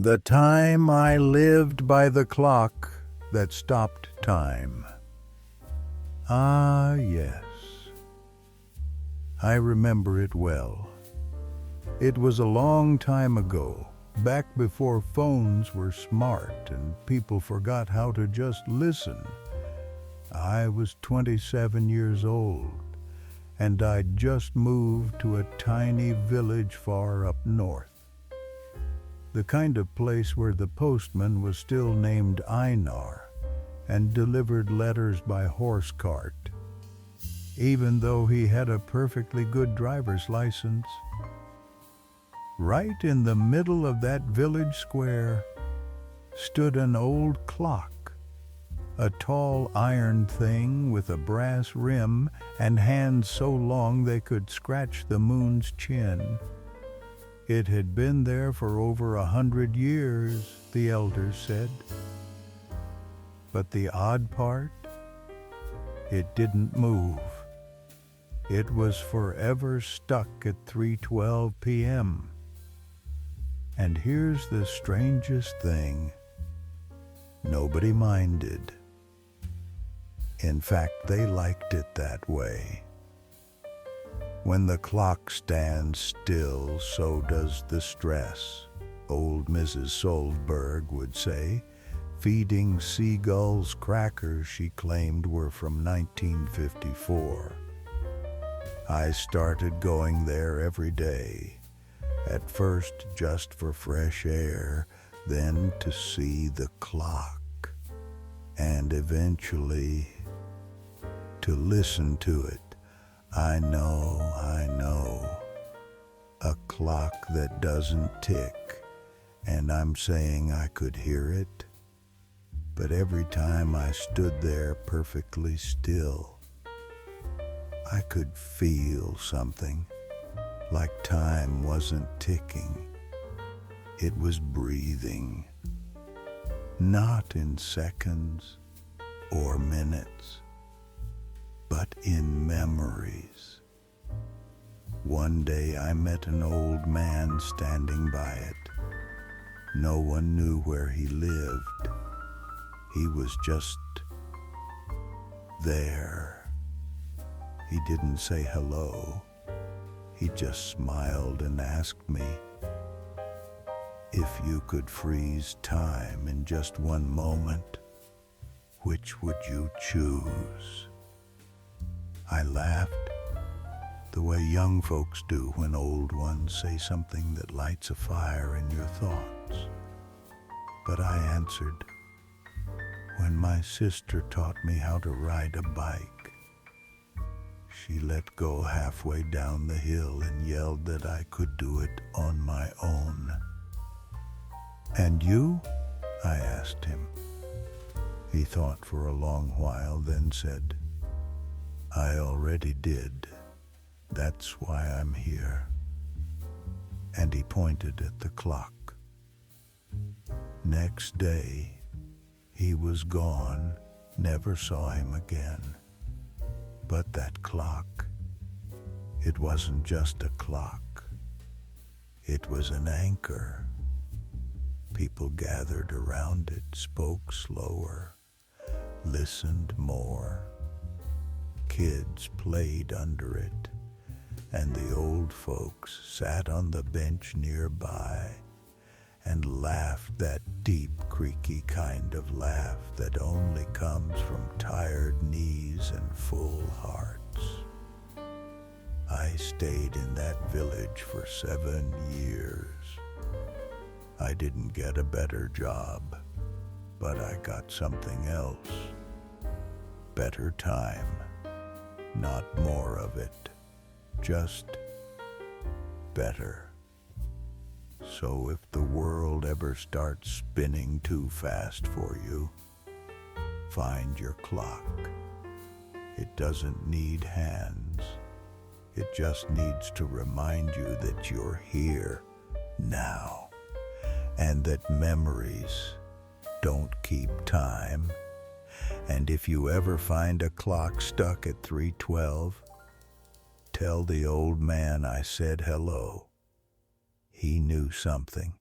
The time I lived by the clock that stopped time. Ah, yes. I remember it well. It was a long time ago, back before phones were smart and people forgot how to just listen. I was 27 years old, and I'd just moved to a tiny village far up north. The kind of place where the postman was still named Einar and delivered letters by horse cart, even though he had a perfectly good driver's license. Right in the middle of that village square stood an old clock, a tall iron thing with a brass rim and hands so long they could scratch the moon's chin. It had been there for over 100 years, the elders said. But the odd part, it didn't move. It was forever stuck at 3:12 p.m. And here's the strangest thing. Nobody minded. In fact, they liked it that way. When the clock stands still, so does the stress, old Mrs. Solberg would say, feeding seagulls crackers she claimed were from 1954. I started going there every day, at first just for fresh air, then to see the clock, and eventually to listen to it. I know, a clock that doesn't tick, and I'm saying I could hear it, but every time I stood there perfectly still, I could feel something, like time wasn't ticking. It was breathing, not in seconds or minutes, but in memories. One day I met an old man standing by it. No one knew where he lived. He was just there. He didn't say hello. He just smiled and asked me, if you could freeze time in just one moment, which would you choose? I laughed, the way young folks do when old ones say something that lights a fire in your thoughts. But I answered, when my sister taught me how to ride a bike. She let go halfway down the hill and yelled that I could do it on my own. And you? I asked him. He thought for a long while, then said, I already did. That's why I'm here. And he pointed at the clock. Next day, he was gone, never saw him again. But that clock, it wasn't just a clock. It was an anchor. People gathered around it, spoke slower, listened more. Kids played under it, and the old folks sat on the bench nearby and laughed that deep, creaky kind of laugh that only comes from tired knees and full hearts. I stayed in that village for 7 years. I didn't get a better job, but I got something else. Better time. Not more of it, just better. So if the world ever starts spinning too fast for you, find your clock. It doesn't need hands. It just needs to remind you that you're here now, and that memories don't keep time. And if you ever find a clock stuck at 3:12, tell the old man I said hello. He knew something.